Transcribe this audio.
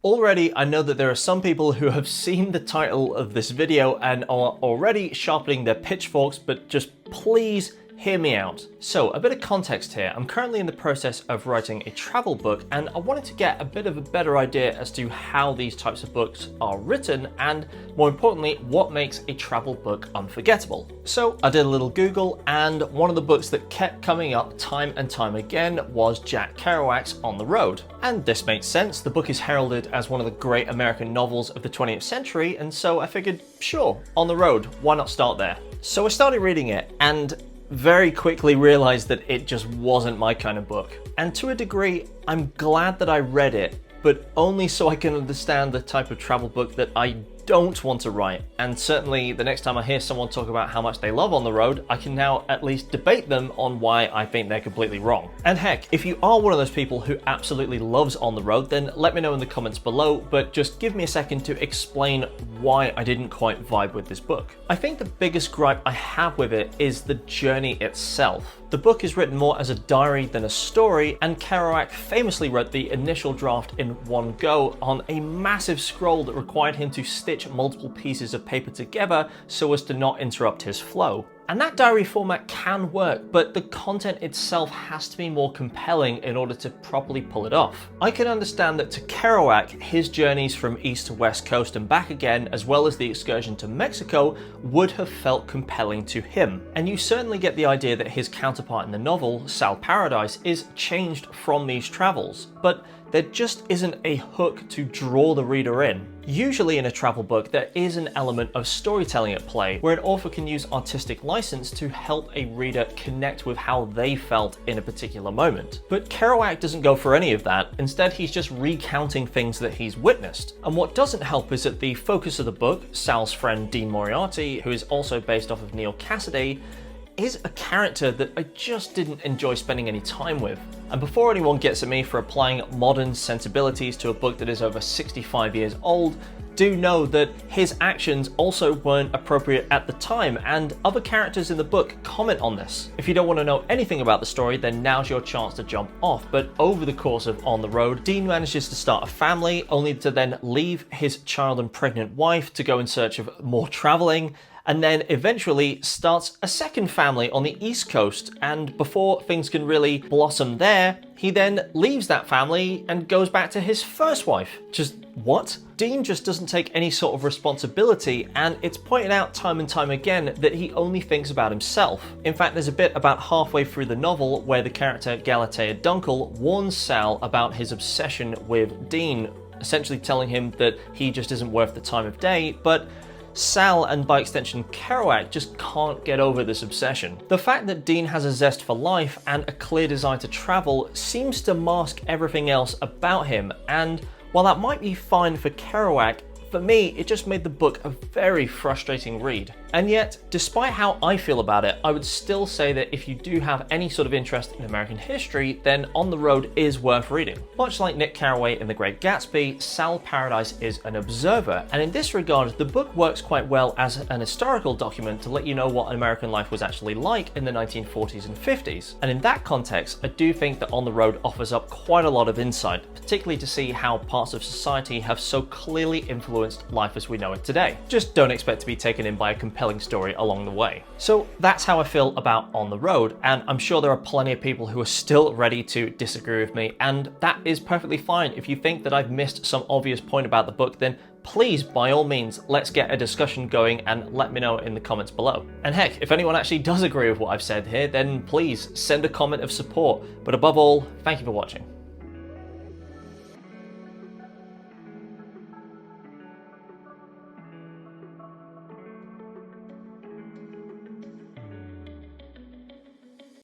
Already, I know that there are some people who have seen the title of this video and are already sharpening their pitchforks, but just please hear me out. So, a bit of context here. I'm currently in the process of writing a travel book, and I wanted to get a bit of a better idea as to how these types of books are written, and more importantly, what makes a travel book unforgettable. So, I did a little Google, and one of the books that kept coming up time and time again was Jack Kerouac's On the Road. And this makes sense. The book is heralded as one of the great American novels of the 20th century, and so I figured, sure, On the Road, why not start there? So I started reading it, and very quickly realized that it just wasn't my kind of book. And to a degree, I'm glad that I read it, but only so I can understand the type of travel book that I don't want to write. And certainly the next time I hear someone talk about how much they love On the Road, I can now at least debate them on why I think they're completely wrong. And heck, if you are one of those people who absolutely loves On the Road, then let me know in the comments below, but just give me a second to explain why I didn't quite vibe with this book. I think the biggest gripe I have with it is the journey itself. The book is written more as a diary than a story, and Kerouac famously wrote the initial draft in one go on a massive scroll that required him to stitch multiple pieces of paper together so as to not interrupt his flow. And that diary format can work, but the content itself has to be more compelling in order to properly pull it off. I can understand that to Kerouac, his journeys from east to west coast and back again, as well as the excursion to Mexico, would have felt compelling to him. And you certainly get the idea that his counterpart in the novel, Sal Paradise, is changed from these travels, but there just isn't a hook to draw the reader in. Usually in a travel book, there is an element of storytelling at play, where an author can use artistic license to help a reader connect with how they felt in a particular moment. But Kerouac doesn't go for any of that. Instead, he's just recounting things that he's witnessed. And what doesn't help is that the focus of the book, Sal's friend Dean Moriarty, who is also based off of Neil Cassidy, is a character that I just didn't enjoy spending any time with. And before anyone gets at me for applying modern sensibilities to a book that is over 65 years old, do know that his actions also weren't appropriate at the time, and other characters in the book comment on this. If you don't want to know anything about the story, then now's your chance to jump off. But over the course of On the Road, Dean manages to start a family, only to then leave his child and pregnant wife to go in search of more traveling, and then eventually starts a second family on the East Coast. And before things can really blossom there, he then leaves that family and goes back to his first wife. Just what? Dean just doesn't take any sort of responsibility, and it's pointed out time and time again that he only thinks about himself. In fact, there's a bit about halfway through the novel where the character Galatea Dunkel warns Sal about his obsession with Dean, essentially telling him that he just isn't worth the time of day, but Sal, and by extension Kerouac, just can't get over this obsession. The fact that Dean has a zest for life and a clear desire to travel seems to mask everything else about him, and while that might be fine for Kerouac, for me, it just made the book a very frustrating read. And yet, despite how I feel about it, I would still say that if you do have any sort of interest in American history, then On the Road is worth reading. Much like Nick Carraway in The Great Gatsby, Sal Paradise is an observer, and in this regard, the book works quite well as an historical document to let you know what American life was actually like in the 1940s and 50s. And in that context, I do think that On the Road offers up quite a lot of insight, particularly to see how parts of society have so clearly influenced life as we know it today. Just don't expect to be taken in by a compelling story along the way. So that's how I feel about On the Road, and I'm sure there are plenty of people who are still ready to disagree with me, and that is perfectly fine. If you think that I've missed some obvious point about the book, then please, by all means, let's get a discussion going and let me know in the comments below. And heck, if anyone actually does agree with what I've said here, then please send a comment of support. But above all, thank you for watching.